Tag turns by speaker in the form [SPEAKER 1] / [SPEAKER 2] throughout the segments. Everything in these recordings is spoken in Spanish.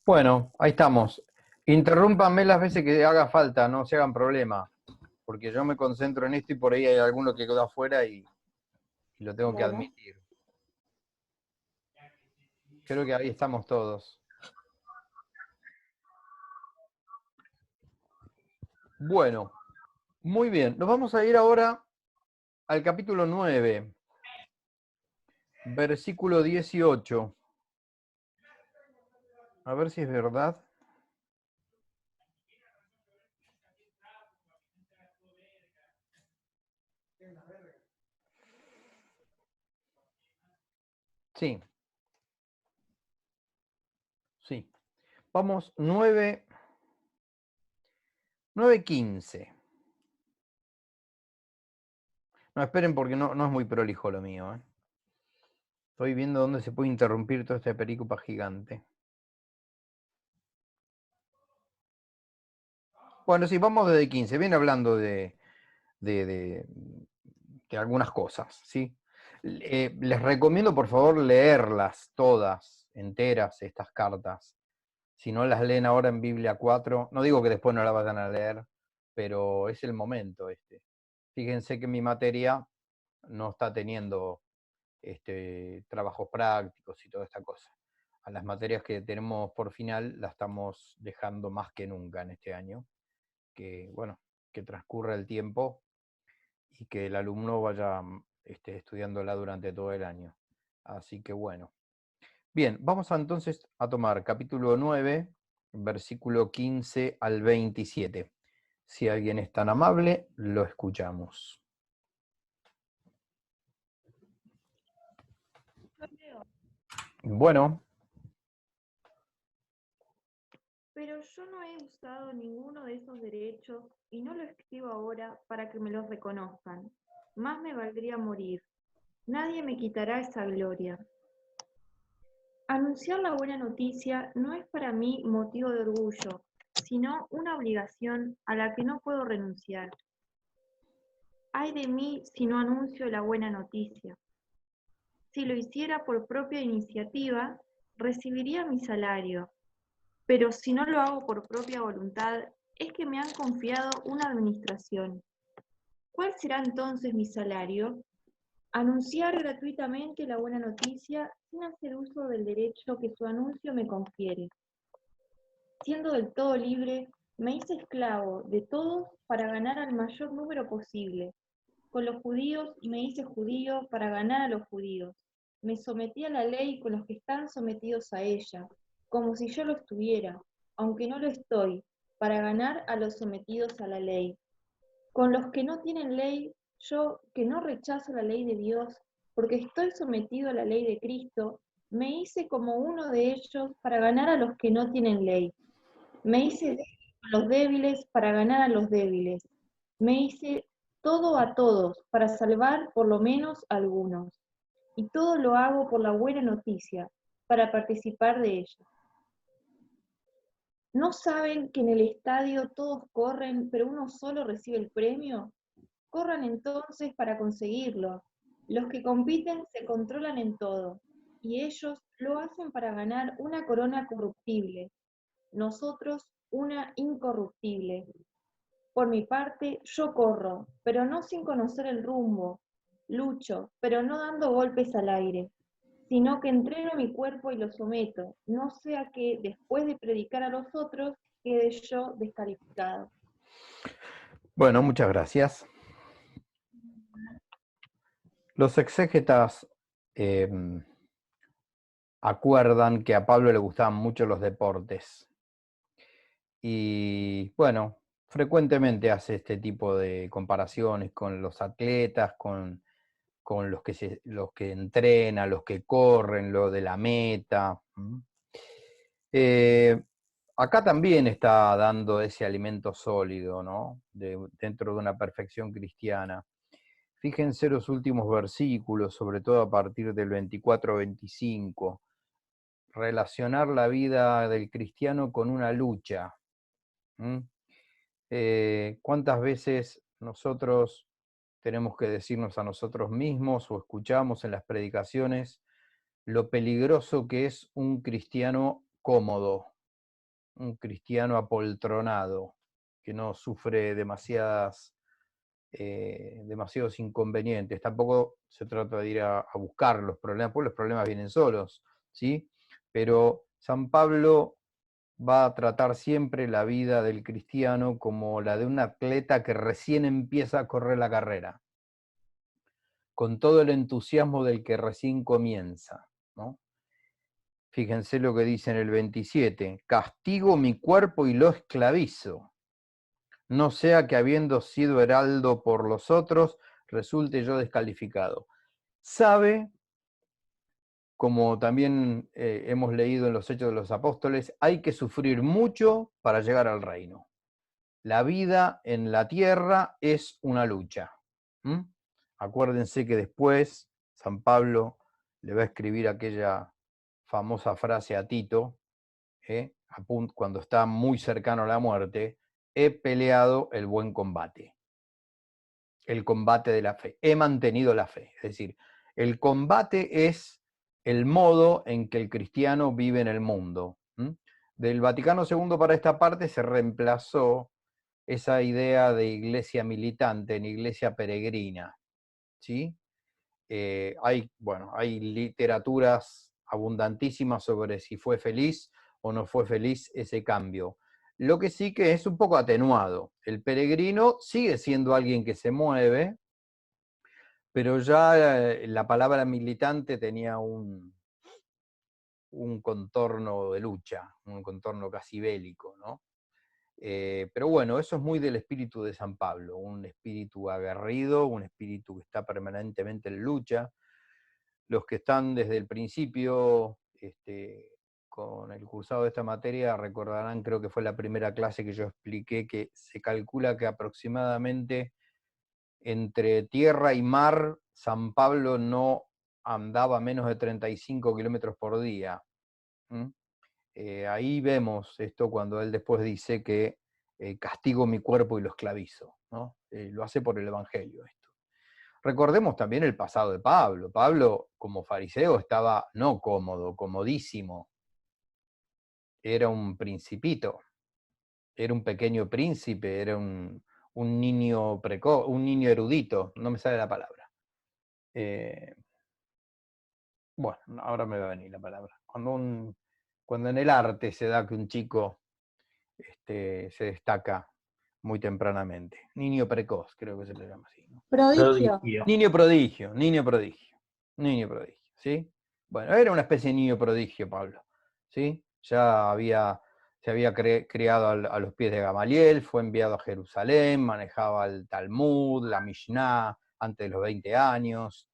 [SPEAKER 1] Bueno, ahí estamos. Interrúmpanme las veces que haga falta, no se hagan problema, porque yo me concentro en esto y por ahí hay alguno que quedó afuera y lo tengo que
[SPEAKER 2] Bueno,
[SPEAKER 1] admitir. Creo que ahí estamos todos. Bueno, muy bien. Nos vamos a ir ahora al capítulo 9, versículo 18. A ver si es verdad. Sí, sí. Vamos, 9:15. No, esperen porque no es muy prolijo lo mío. Estoy viendo dónde se puede interrumpir toda esta pericopa gigante. Bueno, sí, vamos desde 15. Viene hablando de, de- de algunas cosas, ¿sí? Les recomiendo, por favor, leerlas todas, enteras, estas cartas. Si no las leen ahora en Biblia 4, no digo que después no la vayan a leer, pero es el momento este. Fíjense que mi materia no está teniendo trabajos prácticos y toda esta cosa. A las materias que tenemos por final las estamos dejando más que nunca en este año, que bueno, que transcurra el tiempo y que el alumno vaya estudiándola durante todo el año. Así que bueno. Bien, vamos entonces a tomar capítulo 9, versículo 15 al 27. Si alguien es tan amable, lo escuchamos.
[SPEAKER 2] yo leo.
[SPEAKER 1] Bueno,
[SPEAKER 2] Pero yo no he usado ninguno de esos derechos y no lo escribo ahora para que me los reconozcan. Más me valdría morir. Nadie me quitará esa gloria. Anunciar la buena noticia no es para mí motivo de orgullo, sino una obligación a la que no puedo renunciar. Ay de mí si no anuncio la buena noticia. Si lo hiciera por propia iniciativa, recibiría mi salario. Pero si no lo hago por propia voluntad, es que me han confiado una administración. ¿Cuál será entonces mi salario? Anunciar gratuitamente la buena noticia sin hacer uso del derecho que su anuncio me confiere. Siendo del todo libre, me hice esclavo de todos para ganar al mayor número posible. Con los judíos me hice judío para ganar a los judíos. Me sometí a la ley con los que están sometidos a ella, como si yo lo estuviera, aunque no lo estoy, para ganar a los sometidos a la ley. Con los que no tienen ley, yo, que no rechazo la ley de Dios, porque estoy sometido a la ley de Cristo, me hice como uno de ellos para ganar a los que no tienen ley. Me hice débil a los débiles para ganar a los débiles. Me hice todo a todos para salvar por lo menos a algunos. Y todo lo hago por la buena noticia, para participar de ella. ¿No saben que en el estadio todos corren, pero uno solo recibe el premio? Corran entonces para conseguirlo. Los que compiten se controlan en todo, y ellos lo hacen para ganar una corona corruptible, nosotros una incorruptible. Por mi parte, yo corro, pero no sin conocer el rumbo, lucho, pero no dando golpes al aire, sino que entreno mi cuerpo y lo someto, no sea que, después de predicar a los otros, quede yo descalificado.
[SPEAKER 1] bueno, muchas gracias. Los exégetas eh, acuerdan que a Pablo le gustaban mucho los deportes. Y bueno, frecuentemente hace este tipo de comparaciones con los atletas, con los que entrenan, los que corren, lo de la meta. Eh, Acá también está dando ese alimento sólido, ¿no? Dentro de una perfección cristiana. Fíjense los últimos versículos, sobre todo a partir del 24-25. Relacionar la vida del cristiano con una lucha. ¿Mm? ¿Cuántas veces nosotros tenemos que decirnos a nosotros mismos o escuchamos en las predicaciones lo peligroso que es un cristiano cómodo? un cristiano apoltronado, que no sufre demasiados inconvenientes. Tampoco se trata de ir a buscar los problemas, porque los problemas vienen solos, ¿sí? Pero San Pablo va a tratar siempre la vida del cristiano como la de un atleta que recién empieza a correr la carrera, con todo el entusiasmo del que recién comienza, ¿no? Fíjense lo que dice en el 27, castigo mi cuerpo y lo esclavizo, no sea que habiendo sido heraldo por los otros, resulte yo descalificado. Sabe, como también hemos leído en los Hechos de los Apóstoles, hay que sufrir mucho para llegar al reino. La vida en la tierra es una lucha. ¿Mm? Acuérdense que después San Pablo le va a escribir aquella famosa frase a Tito, cuando está muy cercano a la muerte, he peleado el buen combate, el combate de la fe, he mantenido la fe. Es decir, el combate es el modo en que el cristiano vive en el mundo. Del Vaticano II para esta parte se reemplazó esa idea de iglesia militante en iglesia peregrina, ¿sí? Hay literaturas abundantísimas sobre si fue feliz o no fue feliz ese cambio. Lo que sí que es un poco atenuado. El peregrino sigue siendo alguien que se mueve, pero ya la palabra militante tenía un contorno de lucha, un contorno casi bélico, ¿no? Pero bueno, eso es muy del espíritu de San Pablo, un espíritu aguerrido, un espíritu que está permanentemente en lucha. Los que están desde el principio con el cursado de esta materia recordarán, creo que fue la primera clase que yo expliqué, que se calcula que aproximadamente entre tierra y mar, San Pablo no andaba menos de 35 kilómetros por día. Ahí vemos esto cuando él después dice que castigo mi cuerpo y lo esclavizo, ¿no? Lo hace por el Evangelio esto. Recordemos también el pasado de Pablo. Pablo, como fariseo, estaba no cómodo, comodísimo. Era un principito, era un pequeño príncipe, era un niño precoz, un niño erudito, no me sale la palabra. Bueno, ahora me va a venir la palabra. Cuando en el arte se da que un chico se destaca muy tempranamente. Niño precoz, creo que se le llama así, ¿no?
[SPEAKER 3] Prodigio.
[SPEAKER 1] Niño prodigio, niño prodigio, niño prodigio, ¿sí? Bueno, era una especie de niño prodigio, Pablo, ¿sí? Se había criado a los pies de Gamaliel, fue enviado a Jerusalén, manejaba el Talmud, la Mishnah, antes de los 20 años,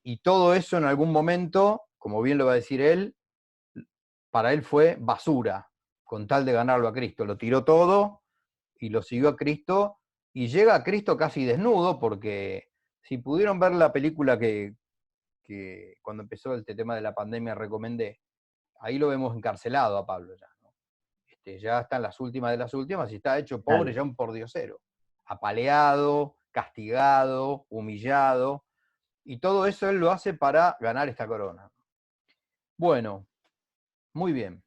[SPEAKER 1] y todo eso en algún momento, como bien lo va a decir él, para él fue basura, con tal de ganarlo a Cristo. Lo tiró todo y lo siguió a Cristo, y llega a Cristo casi desnudo, porque si pudieron ver la película que cuando empezó este tema de la pandemia recomendé, ahí lo vemos encarcelado a Pablo ya, ¿no? Ya está en las últimas de las últimas y está hecho pobre, ya un pordiosero, apaleado, castigado, humillado, y todo eso él lo hace para ganar esta corona. Bueno, muy bien.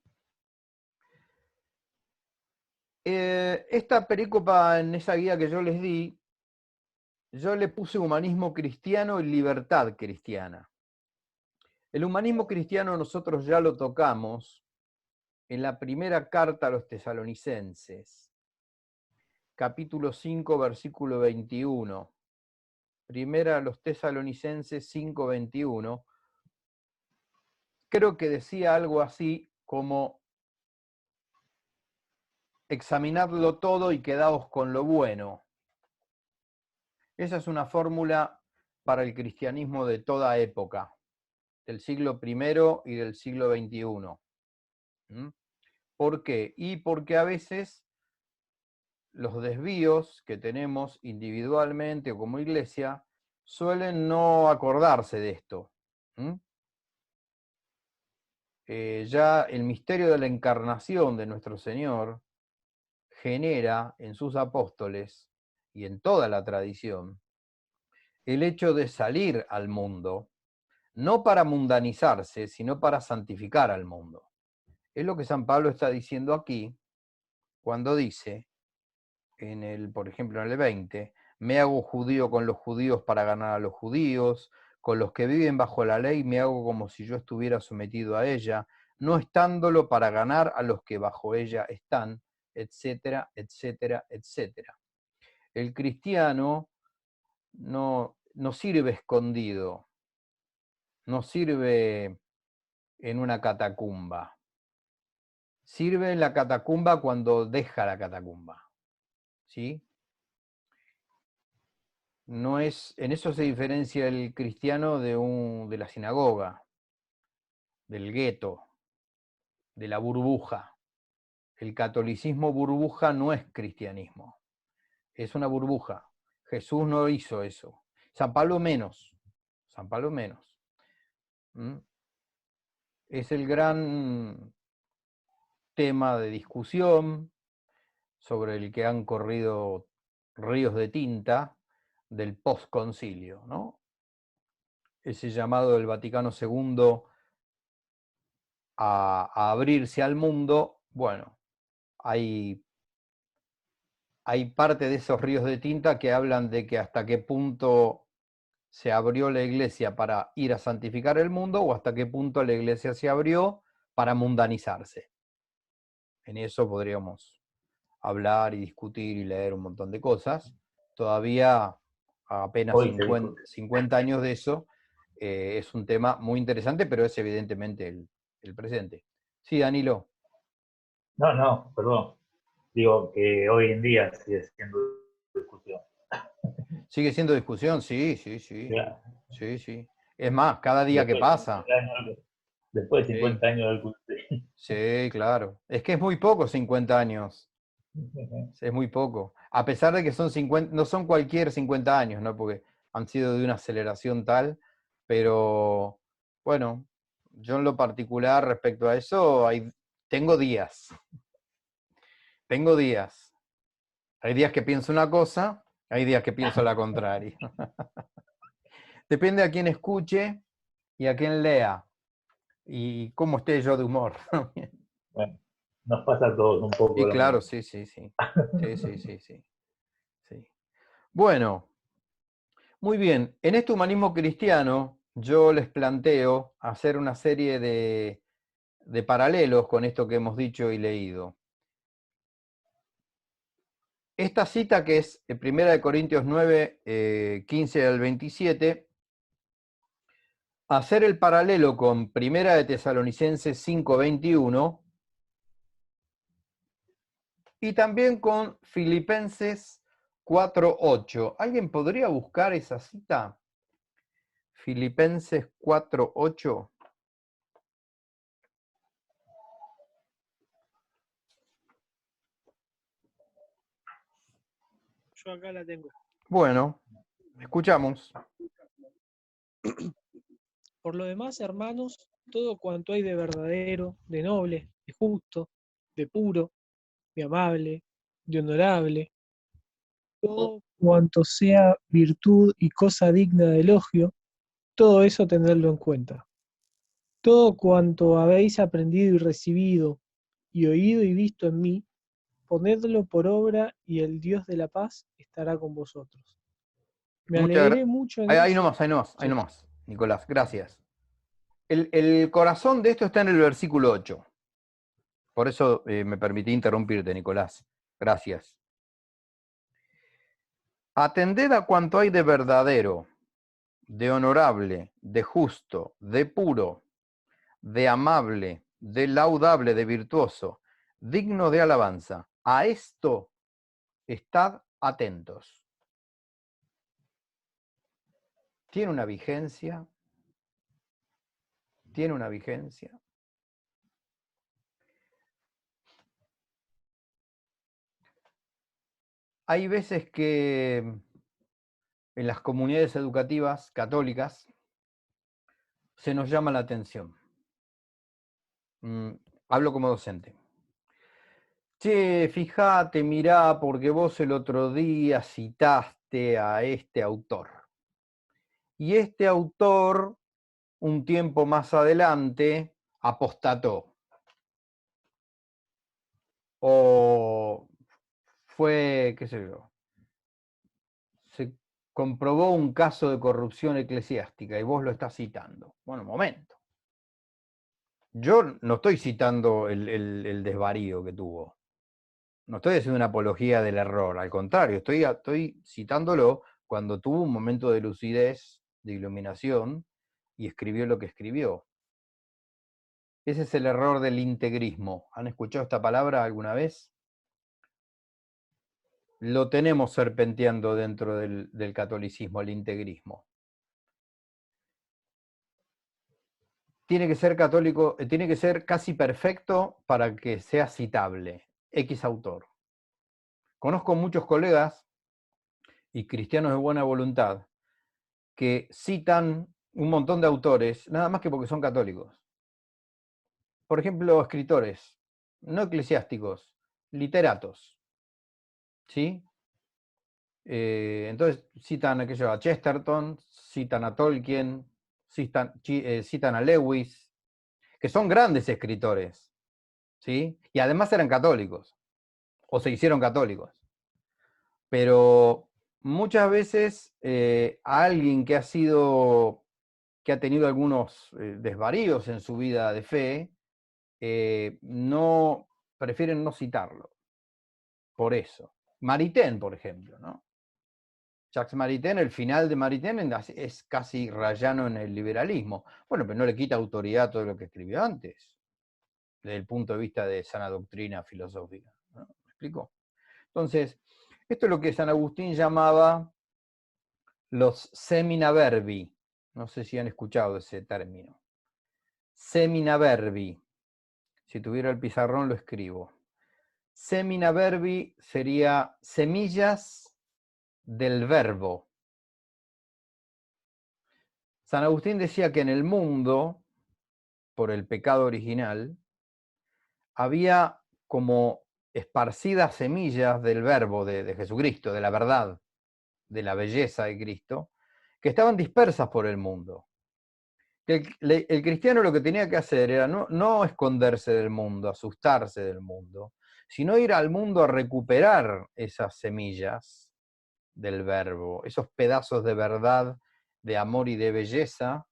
[SPEAKER 1] Esta perícopa, en esa guía que yo les di, yo le puse humanismo cristiano y libertad cristiana. El humanismo cristiano nosotros ya lo tocamos en la primera carta a los tesalonicenses, capítulo 5, versículo 21. Primera a los tesalonicenses 5, 21. Creo que decía algo así como: examinadlo todo y quedaos con lo bueno. Esa es una fórmula para el cristianismo de toda época, del siglo I y del siglo XXI. ¿Por qué? Y porque a veces los desvíos que tenemos individualmente o como iglesia suelen no acordarse de esto. Ya el misterio de la encarnación de nuestro Señor genera en sus apóstoles y en toda la tradición el hecho de salir al mundo, no para mundanizarse, sino para santificar al mundo. Es lo que San Pablo está diciendo aquí, cuando dice, por ejemplo, en el 20, me hago judío con los judíos para ganar a los judíos, con los que viven bajo la ley me hago como si yo estuviera sometido a ella, no estándolo para ganar a los que bajo ella están, etcétera, etcétera, etcétera. El cristiano no sirve escondido, no sirve en una catacumba, sirve en la catacumba cuando deja la catacumba, ¿sí? No es, en eso se diferencia el cristiano de la sinagoga, del gueto, de la burbuja. El catolicismo burbuja no es cristianismo, es una burbuja. Jesús no hizo eso. San Pablo menos. San Pablo menos. ¿Mm? Es el gran tema de discusión sobre el que han corrido ríos de tinta del posconcilio, ¿no? Ese llamado del Vaticano II a abrirse al mundo, bueno, hay parte de esos ríos de tinta que hablan de que hasta qué punto se abrió la iglesia para ir a santificar el mundo o hasta qué punto la iglesia se abrió para mundanizarse. En eso podríamos hablar y discutir y leer un montón de cosas. Todavía a apenas 50 años de eso, es un tema muy interesante, pero es evidentemente el presente. Sí, Danilo.
[SPEAKER 3] No, perdón. Digo que hoy en día sigue siendo discusión.
[SPEAKER 1] ¿Sigue siendo discusión? Sí.
[SPEAKER 3] Claro.
[SPEAKER 1] Sí. Es más, cada día que pasa.
[SPEAKER 3] Después de 50 años del culto.
[SPEAKER 1] Sí, claro. Es que es muy poco 50 años. Es muy poco. A pesar de que son 50, no son cualquier 50 años, ¿no? Porque han sido de una aceleración tal, pero bueno, yo en lo particular respecto a eso, tengo días. Tengo días. Hay días que pienso una cosa, hay días que pienso la contraria. Depende a quién escuche y a quién lea. Y cómo esté yo de humor también.
[SPEAKER 3] Bueno, nos pasa a todos un poco.
[SPEAKER 1] Y claro, sí. Bueno, muy bien. En este humanismo cristiano, yo les planteo hacer una serie de paralelos con esto que hemos dicho y leído. Esta cita, que es 1 Corintios 9, 15 al 27, hacer el paralelo con 1 Tesalonicenses 5, 21, y también con Filipenses 4:8. ¿Alguien podría buscar esa cita? Filipenses 4:8.
[SPEAKER 4] Yo acá la tengo.
[SPEAKER 1] Bueno, escuchamos.
[SPEAKER 4] Por lo demás, hermanos, todo cuanto hay de verdadero, de noble, de justo, de puro, de amable, de honorable, todo cuanto sea virtud y cosa digna de elogio, todo eso tenedlo en cuenta. Todo cuanto habéis aprendido y recibido, y oído y visto en mí, ponedlo por obra y el Dios de la paz estará con vosotros. Me alegré mucho en
[SPEAKER 1] ahí
[SPEAKER 4] eso.
[SPEAKER 1] nomás, Nicolás, gracias. El corazón de esto está en el versículo 8. Por eso me permití interrumpirte, Nicolás. Gracias. Atended a cuanto hay de verdadero, de honorable, de justo, de puro, de amable, de laudable, de virtuoso, digno de alabanza. A esto estad atentos. ¿Tiene una vigencia? ¿Tiene una vigencia? Hay veces que en las comunidades educativas católicas se nos llama la atención. Hablo como docente. Che, fíjate, mirá, porque vos el otro día citaste a este autor. Y este autor, un tiempo más adelante, apostató. o fue, qué sé yo, se comprobó un caso de corrupción eclesiástica y vos lo estás citando. Bueno, un momento. Yo no estoy citando el desvarío que tuvo. No estoy haciendo una apología del error, al contrario, estoy citándolo cuando tuvo un momento de lucidez, de iluminación, y escribió lo que escribió. Ese es el error del integrismo. ¿Han escuchado esta palabra alguna vez? Lo tenemos serpenteando dentro del catolicismo, el integrismo. Tiene que ser católico, tiene que ser casi perfecto para que sea citable. X autor. Conozco muchos colegas y cristianos de buena voluntad que citan un montón de autores, nada más que porque son católicos. Por ejemplo, escritores, no eclesiásticos, literatos. ¿Sí? Entonces citan a Chesterton, citan a Tolkien, citan a Lewis, que son grandes escritores, ¿sí? Y además eran católicos, o se hicieron católicos. Pero muchas veces a alguien que ha tenido algunos desvaríos en su vida de fe, prefieren no citarlo. Por eso. Maritain, por ejemplo, ¿no? Jacques Maritain, el final de Maritain es casi rayano en el liberalismo. Bueno, pero no le quita autoridad a todo lo que escribió antes, desde el punto de vista de sana doctrina filosófica, ¿no? ¿Me explico? Entonces, esto es lo que San Agustín llamaba los semina verbi. No sé si han escuchado ese término. Semina verbi. Si tuviera el pizarrón lo escribo. Semina verbi sería semillas del verbo. San Agustín decía que en el mundo, por el pecado original, había como esparcidas semillas del verbo de Jesucristo, de la verdad, de la belleza de Cristo, que estaban dispersas por el mundo. El cristiano lo que tenía que hacer era no esconderse del mundo, asustarse del mundo, sino ir al mundo a recuperar esas semillas del verbo, esos pedazos de verdad, de amor y de belleza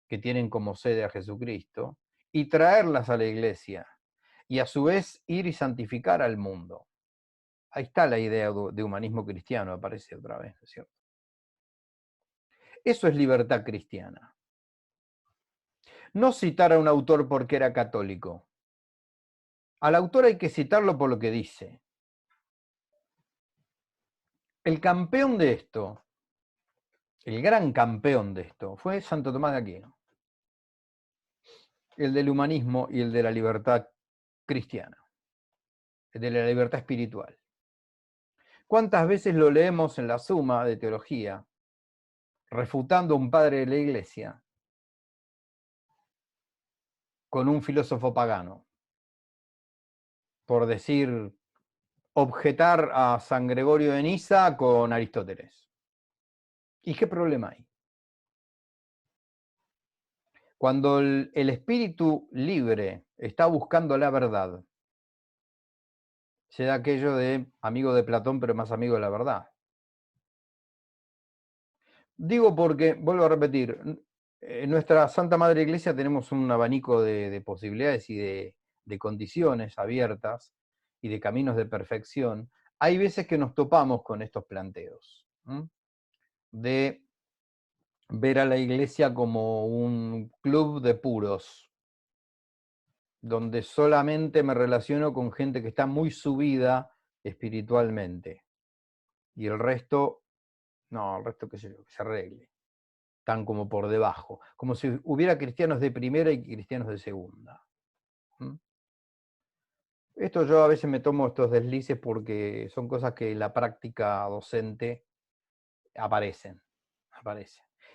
[SPEAKER 1] que tienen como sede a Jesucristo, y traerlas a la iglesia, y a su vez ir y santificar al mundo. Ahí está la idea de humanismo cristiano, aparece otra vez, ¿no es cierto? Eso es libertad cristiana. No citar a un autor porque era católico. Al autor hay que citarlo por lo que dice. El campeón de esto, el gran campeón de esto, fue Santo Tomás de Aquino. El del humanismo y el de la libertad cristiana. El de la libertad espiritual. ¿Cuántas veces lo leemos en la Suma de Teología, refutando a un padre de la Iglesia con un filósofo pagano? Por decir, objetar a San Gregorio de Niza con Aristóteles. ¿Y qué problema hay? Cuando el espíritu libre está buscando la verdad, se da aquello de amigo de Platón, pero más amigo de la verdad. Digo porque, vuelvo a repetir, en nuestra Santa Madre Iglesia tenemos un abanico de posibilidades y de condiciones abiertas y de caminos de perfección. Hay veces que nos topamos con estos planteos, ¿m? De ver a la Iglesia como un club de puros, donde solamente me relaciono con gente que está muy subida espiritualmente. Y el resto, no, el resto qué sé yo, que se arregle. Están como por debajo. Como si hubiera cristianos de primera y cristianos de segunda. ¿Mm? Esto yo a veces me tomo estos deslices porque son cosas que en la práctica docente aparecen.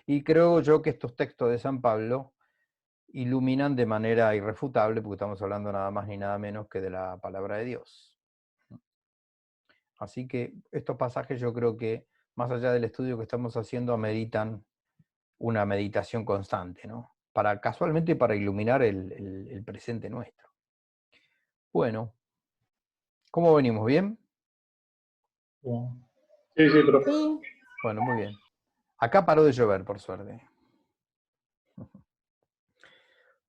[SPEAKER 1] Y creo yo que estos textos de San Pablo iluminan de manera irrefutable, porque estamos hablando nada más ni nada menos que de la palabra de Dios. Así que estos pasajes yo creo que, más allá del estudio que estamos haciendo, ameritan una meditación constante, ¿no? Casualmente para iluminar el presente nuestro. Bueno, ¿Cómo venimos? ¿Bien?
[SPEAKER 3] Bien.
[SPEAKER 5] Sí, sí, profe.
[SPEAKER 6] Sí,
[SPEAKER 1] Bueno, muy bien. Acá paró de llover, por suerte.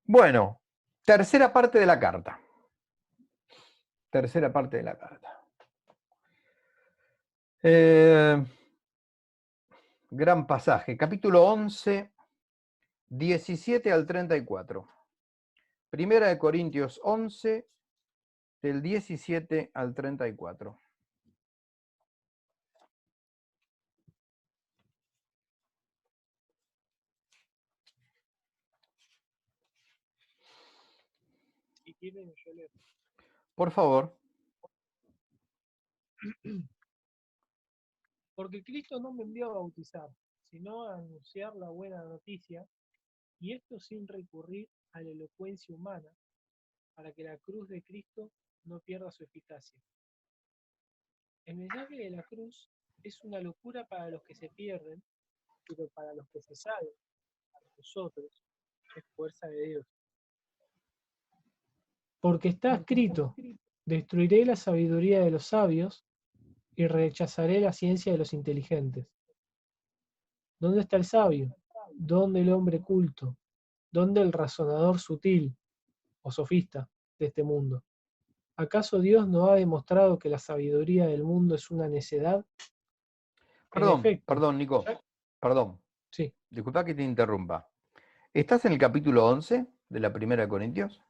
[SPEAKER 1] Bueno, tercera parte de la carta. Tercera parte de la carta. Gran pasaje, capítulo 11, 17 al 34. Primera de Corintios 11, del 17 al 34.
[SPEAKER 4] Si quieren, yo leo.
[SPEAKER 1] Por favor.
[SPEAKER 4] Porque Cristo no me envió a bautizar, sino a anunciar la buena noticia, y esto sin recurrir a la elocuencia humana, para que la cruz de Cristo no pierda su eficacia. El mensaje de la cruz es una locura para los que se pierden, pero para los que se salvan, para nosotros, es fuerza de Dios. Porque está escrito, destruiré la sabiduría de los sabios y rechazaré la ciencia de los inteligentes. ¿Dónde está el sabio? ¿Dónde el hombre culto? ¿Dónde el razonador sutil o sofista de este mundo? ¿Acaso Dios no ha demostrado que la sabiduría del mundo es una necedad? En efecto,
[SPEAKER 1] Perdón, Nico. Perdón.
[SPEAKER 4] sí.
[SPEAKER 1] Disculpa que te interrumpa. ¿Estás en el capítulo 11 de la Primera de Corintios?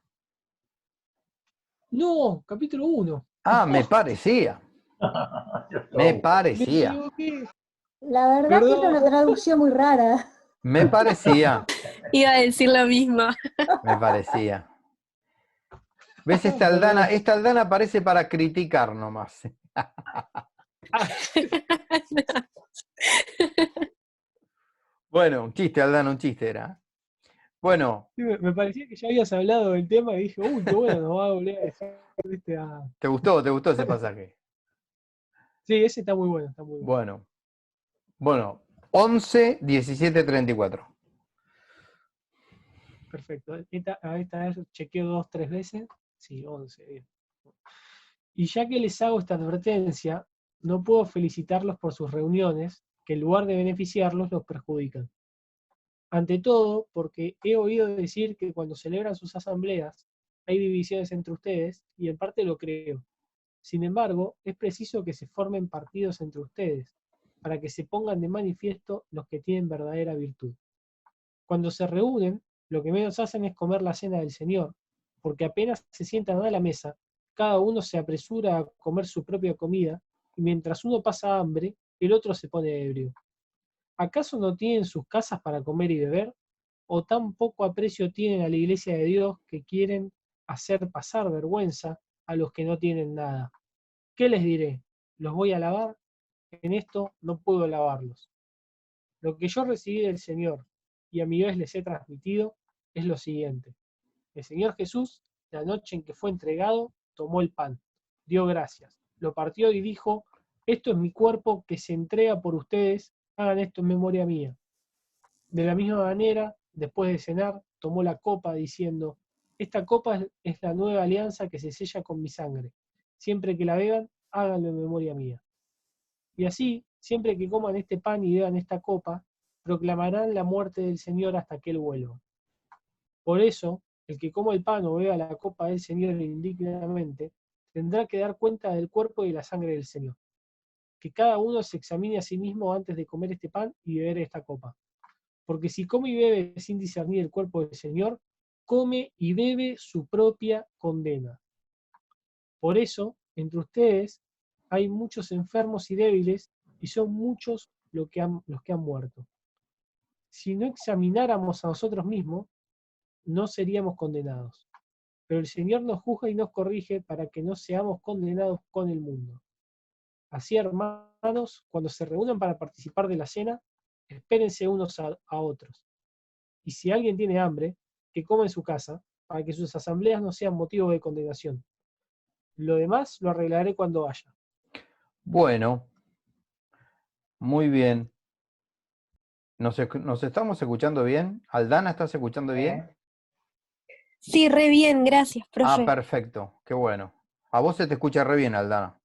[SPEAKER 4] No, capítulo 1.
[SPEAKER 1] Ah, me parecía. Me
[SPEAKER 4] Me
[SPEAKER 1] parecía.
[SPEAKER 4] equivoqué.
[SPEAKER 6] la verdad tiene
[SPEAKER 4] Perdón.
[SPEAKER 6] una traducción muy rara.
[SPEAKER 1] Me parecía.
[SPEAKER 7] Iba a decir la misma.
[SPEAKER 1] Me parecía. ¿Ves?
[SPEAKER 4] Perdón.
[SPEAKER 1] Esta Aldana aparece para criticar nomás. Bueno, un chiste, Aldana, un chiste era. Bueno,
[SPEAKER 4] Sí, me parecía que ya habías hablado del tema y dije, uy, qué bueno, nos va a volver a dejar. ¿Viste?
[SPEAKER 1] ¿te gustó ese pasaje?
[SPEAKER 4] Sí, ese está muy bueno, está muy bueno.
[SPEAKER 1] Bueno, 11, 17, 34.
[SPEAKER 4] Perfecto. Esta vez chequeo 2-3 veces. Sí, 11, bien. Y ya que les hago esta advertencia, no puedo felicitarlos por sus reuniones, que en lugar de beneficiarlos, los perjudican. Ante todo, porque he oído decir que cuando celebran sus asambleas hay divisiones entre ustedes, y en parte lo creo. Sin embargo, es preciso que se formen partidos entre ustedes, para que se pongan de manifiesto los que tienen verdadera virtud. Cuando se reúnen, lo que menos hacen es comer la cena del Señor, porque apenas se sientan a la mesa, cada uno se apresura a comer su propia comida, y mientras uno pasa hambre, el otro se pone ebrio. ¿Acaso no tienen sus casas para comer y beber? ¿O tan poco aprecio tienen a la iglesia de Dios que quieren hacer pasar vergüenza a los que no tienen nada? ¿Qué les diré? ¿Los voy a lavar? En esto no puedo lavarlos. Lo que yo recibí del Señor y a mi vez les he transmitido es lo siguiente. El Señor Jesús, la noche en que fue entregado, tomó el pan, dio gracias, lo partió y dijo, esto es mi cuerpo que se entrega por ustedes, hagan esto en memoria mía. De la misma manera, después de cenar, tomó la copa diciendo, esta copa es la nueva alianza que se sella con mi sangre. Siempre que la beban, háganlo en memoria mía. Y así, siempre que coman este pan y beban esta copa, proclamarán la muerte del Señor hasta que Él vuelva. Por eso, el que coma el pan o beba la copa del Señor indignamente, tendrá que dar cuenta del cuerpo y de la sangre del Señor. Que cada uno se examine a sí mismo antes de comer este pan y beber esta copa. Porque si come y bebe sin discernir el cuerpo del Señor, come y bebe su propia condena. Por eso, entre ustedes hay muchos enfermos y débiles, y son muchos los que han muerto. Si no examináramos a nosotros mismos, no seríamos condenados. Pero el Señor nos juzga y nos corrige para que no seamos condenados con el mundo. Así, hermanos, cuando se reúnan para participar de la cena, espérense unos a otros. Y si alguien tiene hambre, que coma en su casa, para que sus asambleas no sean motivo de condenación. Lo demás lo arreglaré cuando vaya.
[SPEAKER 1] Bueno, muy bien. ¿Nos estamos escuchando bien? Aldana, ¿estás escuchando bien?
[SPEAKER 7] Sí, re bien, gracias,
[SPEAKER 1] Ah,
[SPEAKER 7] profe.
[SPEAKER 1] perfecto, qué bueno. A vos se te escucha re bien, Aldana.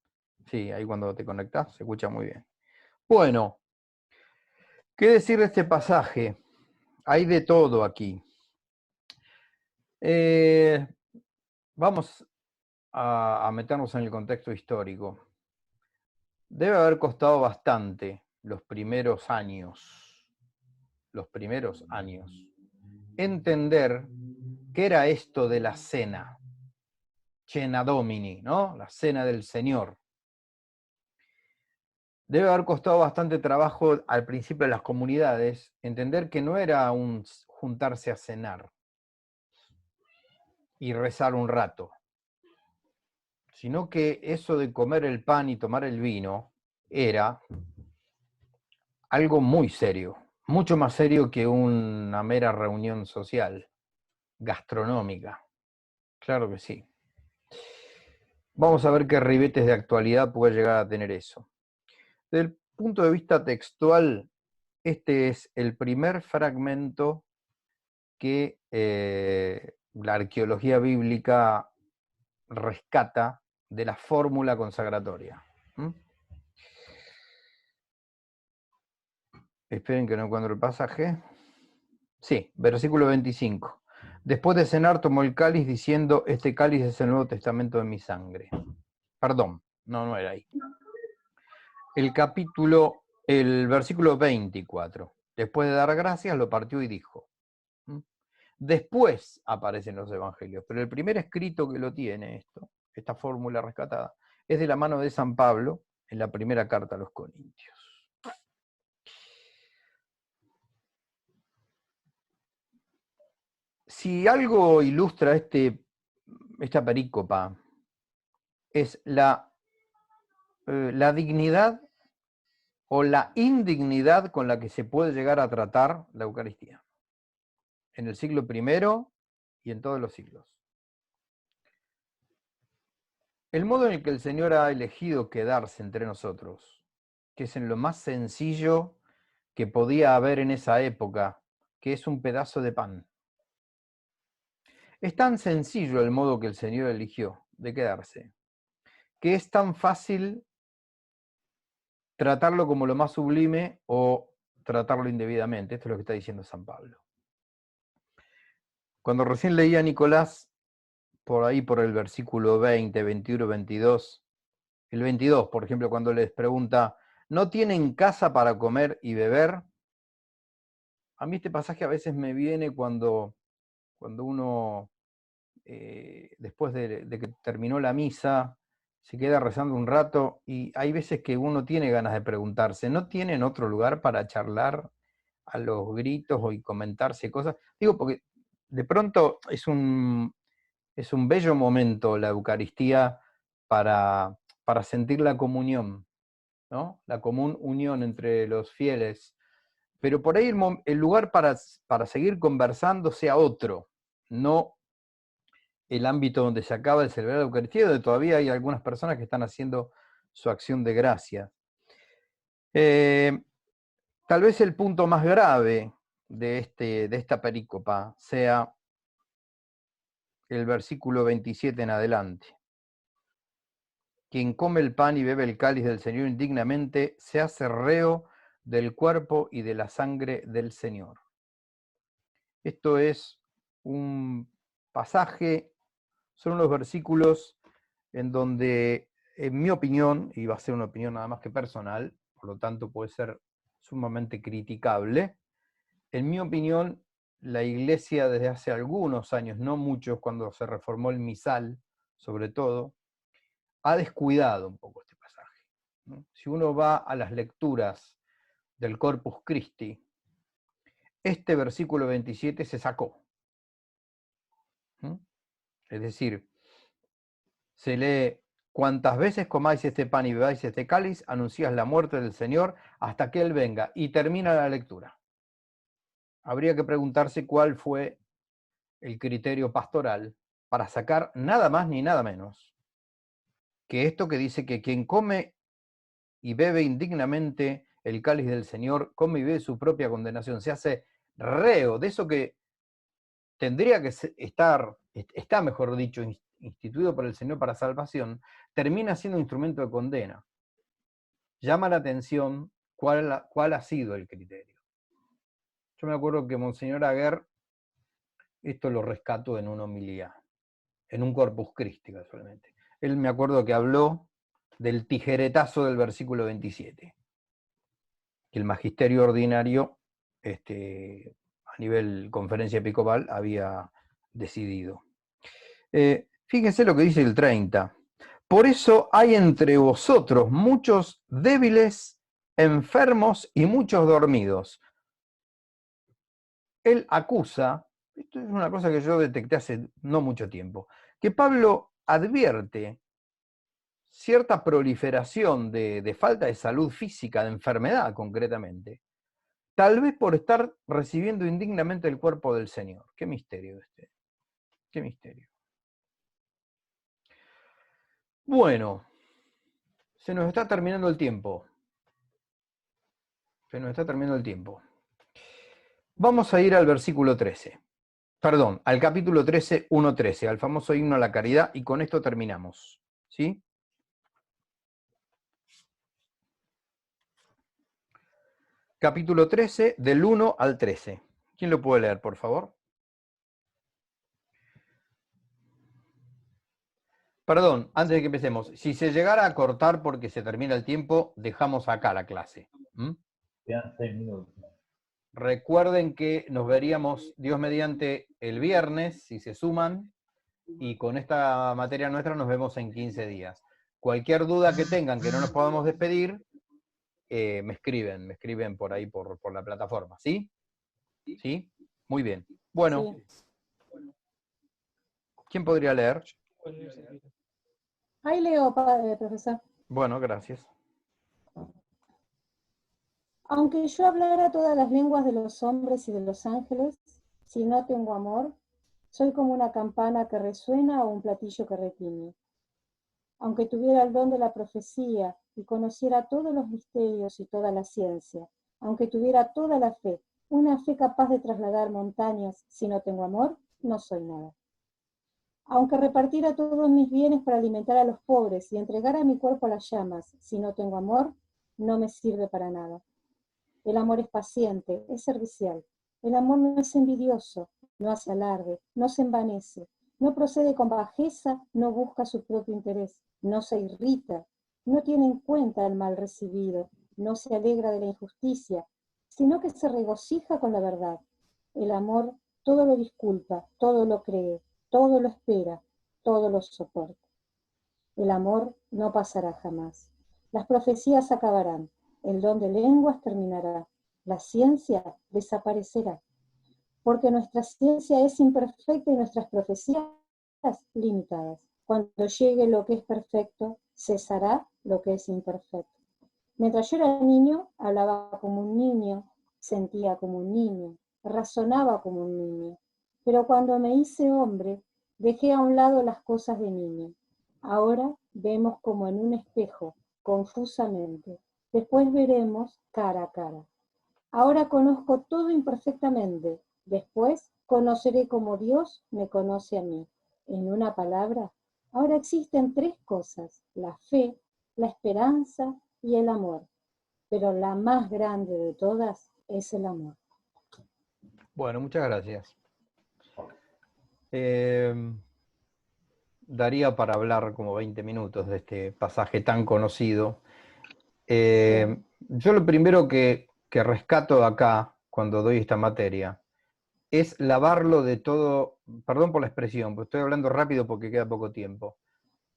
[SPEAKER 1] Sí, ahí cuando te conectás se escucha muy bien. Bueno, ¿qué decir de este pasaje? Hay de todo aquí. Vamos a meternos en el contexto histórico. Debe haber costado bastante los primeros años, entender qué era esto de la cena, Cena Domini, ¿no? La cena del Señor. Debe haber costado bastante trabajo al principio de las comunidades entender que no era un juntarse a cenar y rezar un rato, sino que eso de comer el pan y tomar el vino era algo muy serio, mucho más serio que una mera reunión social, gastronómica. Claro que sí. Vamos a ver qué ribetes de actualidad puede llegar a tener eso. Desde el punto de vista textual, este es el primer fragmento que la arqueología bíblica rescata de la fórmula consagratoria. Esperen que no encuentro el pasaje. Sí, versículo 25. Después de cenar tomó el cáliz diciendo, este cáliz es el Nuevo Testamento de mi sangre. Perdón, no era ahí. El versículo 24. Después de dar gracias, lo partió y dijo. Después aparecen los evangelios, pero el primer escrito que lo tiene esta fórmula rescatada, es de la mano de San Pablo en la primera carta a los Corintios. Si algo ilustra esta perícopa, es la dignidad o la indignidad con la que se puede llegar a tratar la Eucaristía. En el siglo I y en todos los siglos. El modo en el que el Señor ha elegido quedarse entre nosotros, que es en lo más sencillo que podía haber en esa época, que es un pedazo de pan. Es tan sencillo el modo que el Señor eligió de quedarse, que es tan fácil tratarlo como lo más sublime o tratarlo indebidamente. Esto es lo que está diciendo San Pablo. Cuando recién leía a Nicolás, por ahí por el versículo 20, 21, 22, el 22, por ejemplo, cuando les pregunta, ¿no tienen casa para comer y beber? A mí este pasaje a veces me viene cuando uno, después de que terminó la misa, se queda rezando un rato y hay veces que uno tiene ganas de preguntarse, ¿no tienen otro lugar para charlar a los gritos y comentarse cosas? Digo, porque de pronto es un bello momento la Eucaristía para sentir la comunión, ¿no? La común unión entre los fieles. Pero por ahí el lugar para seguir conversando sea otro, no el ámbito donde se acaba de celebrar la Eucaristía, donde todavía hay algunas personas que están haciendo su acción de gracia. Tal vez el punto más grave de esta perícopa sea el versículo 27 en adelante. Quien come el pan y bebe el cáliz del Señor indignamente, se hace reo del cuerpo y de la sangre del Señor. Esto es un pasaje, son unos versículos en donde, en mi opinión, y va a ser una opinión nada más que personal, por lo tanto puede ser sumamente criticable, en mi opinión, la Iglesia desde hace algunos años, no muchos, cuando se reformó el misal, sobre todo, ha descuidado un poco este pasaje, ¿no? Si uno va a las lecturas del Corpus Christi, este versículo 27 se sacó. Es decir, se lee, cuantas veces comáis este pan y bebáis este cáliz, anunciáis la muerte del Señor hasta que Él venga, y termina la lectura. Habría que preguntarse cuál fue el criterio pastoral para sacar nada más ni nada menos que esto que dice que quien come y bebe indignamente el cáliz del Señor, come y bebe su propia condenación, se hace reo de eso que tendría que está mejor dicho, instituido por el Señor para salvación, termina siendo un instrumento de condena. Llama la atención cuál ha sido el criterio. Yo me acuerdo que Monseñor Aguer, esto lo rescató en una homilía, en un Corpus Christi casualmente. Él me acuerdo que habló del tijeretazo del versículo 27, que el magisterio ordinario, a nivel conferencia episcopal, había decidido. Fíjense lo que dice el 30. Por eso hay entre vosotros muchos débiles, enfermos y muchos dormidos. Él acusa, esto es una cosa que yo detecté hace no mucho tiempo, que Pablo advierte cierta proliferación de falta de salud física, de enfermedad concretamente, tal vez por estar recibiendo indignamente el cuerpo del Señor. Qué misterio este, qué misterio. Bueno, se nos está terminando el tiempo. Se nos está terminando el tiempo. Vamos a ir al versículo 13. Perdón, al capítulo 13, 1:13, al famoso himno a la caridad, y con esto terminamos. ¿Sí? Capítulo 13, del 1 al 13. ¿Quién lo puede leer, por favor? Perdón, antes de que empecemos, si se llegara a cortar porque se termina el tiempo, dejamos acá la clase.
[SPEAKER 3] Quedan 6 minutos.
[SPEAKER 1] Recuerden que nos veríamos, Dios mediante, el viernes, si se suman, y con esta materia nuestra nos vemos en 15 días. Cualquier duda que tengan que no nos podamos despedir, me escriben por ahí, por la plataforma, ¿sí? ¿Sí? Muy bien. Bueno,
[SPEAKER 6] Sí.
[SPEAKER 1] ¿quién podría leer?
[SPEAKER 6] Ahí leo, profesor.
[SPEAKER 1] Bueno, gracias.
[SPEAKER 6] Aunque yo hablara todas las lenguas de los hombres y de los ángeles, si no tengo amor, soy como una campana que resuena o un platillo que retiñe. Aunque tuviera el don de la profecía y conociera todos los misterios y toda la ciencia, aunque tuviera toda la fe, una fe capaz de trasladar montañas, si no tengo amor, no soy nada. Aunque repartiera todos mis bienes para alimentar a los pobres y entregara mi cuerpo a las llamas, si no tengo amor, no me sirve para nada. El amor es paciente, es servicial. El amor no es envidioso, no hace alarde, no se envanece, no procede con bajeza, no busca su propio interés, no se irrita, no tiene en cuenta el mal recibido, no se alegra de la injusticia, sino que se regocija con la verdad. El amor todo lo disculpa, todo lo cree, todo lo espera, todo lo soporta. El amor no pasará jamás. Las profecías acabarán, el don de lenguas terminará, la ciencia desaparecerá, porque nuestra ciencia es imperfecta y nuestras profecías limitadas. Cuando llegue lo que es perfecto, cesará lo que es imperfecto. Mientras yo era niño, hablaba como un niño, sentía como un niño, razonaba como un niño, pero cuando me hice hombre, dejé a un lado las cosas de niño. Ahora vemos como en un espejo, confusamente. Después veremos cara a cara. Ahora conozco todo imperfectamente. Después conoceré como Dios me conoce a mí. En una palabra, ahora existen 3 cosas: la fe, la esperanza y el amor. Pero la más grande de todas es el amor.
[SPEAKER 1] Bueno, muchas gracias. Daría para hablar como 20 minutos de este pasaje tan conocido. Yo lo primero que rescato acá, cuando doy esta materia, es lavarlo de todo, perdón por la expresión, porque estoy hablando rápido porque queda poco tiempo,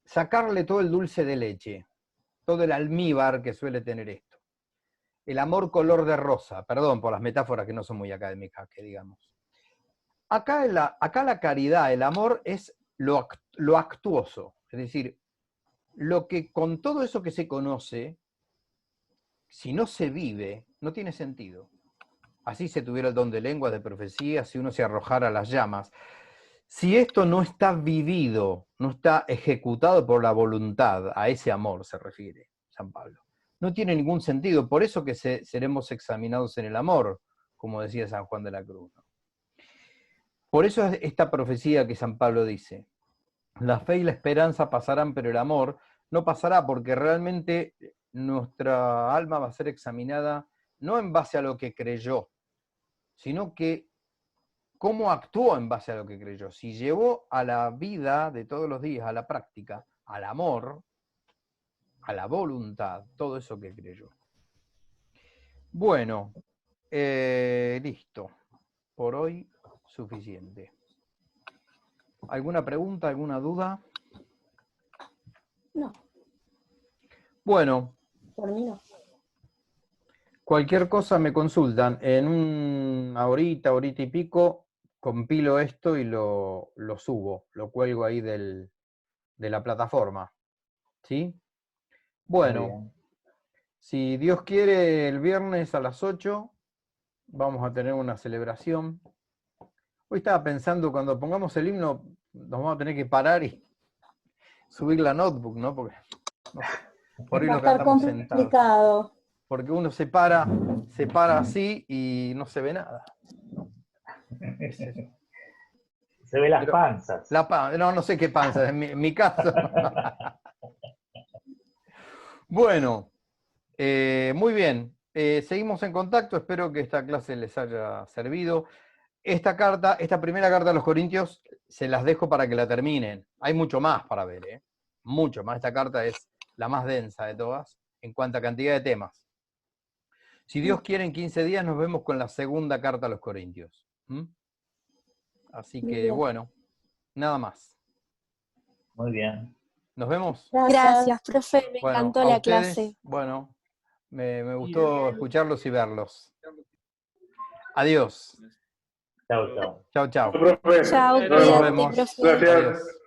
[SPEAKER 1] sacarle todo el dulce de leche, todo el almíbar que suele tener esto. El amor color de rosa, perdón por las metáforas que no son muy académicas, que digamos. Acá la caridad, el amor es lo actuoso, es decir, lo que con todo eso que se conoce, si no se vive, no tiene sentido. Así se tuviera el don de lengua, de profecía, si uno se arrojara a las llamas. Si esto no está vivido, no está ejecutado por la voluntad, a ese amor se refiere San Pablo, no tiene ningún sentido. Por eso que seremos examinados en el amor, como decía San Juan de la Cruz. Por eso es esta profecía que San Pablo dice: La fe y la esperanza pasarán, pero el amor no pasará, porque realmente nuestra alma va a ser examinada no en base a lo que creyó, sino que cómo actuó en base a lo que creyó. Si llevó a la vida de todos los días, a la práctica, al amor, a la voluntad, todo eso que creyó. Bueno, listo. Por hoy, suficiente. ¿Alguna pregunta, alguna duda?
[SPEAKER 6] No,
[SPEAKER 1] Bueno,
[SPEAKER 6] por mí no.
[SPEAKER 1] cualquier cosa me consultan. En una horita y pico, compilo esto y lo subo, lo cuelgo ahí de la plataforma. ¿Sí?
[SPEAKER 3] Muy
[SPEAKER 1] Bueno,
[SPEAKER 3] bien.
[SPEAKER 1] si Dios quiere, el viernes a las 8 vamos a tener una celebración. Hoy estaba pensando, cuando pongamos el himno, nos vamos a tener que parar y subir la notebook, ¿no? Porque no sé, por ahí
[SPEAKER 6] Va a
[SPEAKER 1] lo
[SPEAKER 6] estar
[SPEAKER 1] cantamos sentados.
[SPEAKER 6] complicado.
[SPEAKER 1] Porque uno se para así y no se ve nada.
[SPEAKER 3] Se ve las
[SPEAKER 1] Pero
[SPEAKER 3] panzas.
[SPEAKER 1] no sé qué panza, en mi caso. Bueno, muy bien. Seguimos en contacto, espero que esta clase les haya servido. Esta primera carta a los Corintios, se las dejo para que la terminen. Hay mucho más para ver, ¿eh? Mucho más. Esta carta es la más densa de todas en cuanto a cantidad de temas. Si Dios quiere, en 15 días nos vemos con la segunda carta a los Corintios. ¿Mm? Así que,
[SPEAKER 6] Bien.
[SPEAKER 1] bueno, nada más.
[SPEAKER 3] Muy bien.
[SPEAKER 1] ¿Nos vemos?
[SPEAKER 7] Gracias, profe, me
[SPEAKER 1] Bueno,
[SPEAKER 7] encantó
[SPEAKER 1] a
[SPEAKER 7] la
[SPEAKER 1] ustedes,
[SPEAKER 7] clase.
[SPEAKER 1] bueno, me gustó escucharlos y verlos. Adiós.
[SPEAKER 3] Chau, chau.
[SPEAKER 1] Chau, chau.
[SPEAKER 5] Profe,
[SPEAKER 7] Chao,
[SPEAKER 1] Nos
[SPEAKER 7] cuídate,
[SPEAKER 1] vemos.
[SPEAKER 7] profe.
[SPEAKER 5] gracias.
[SPEAKER 1] Adiós.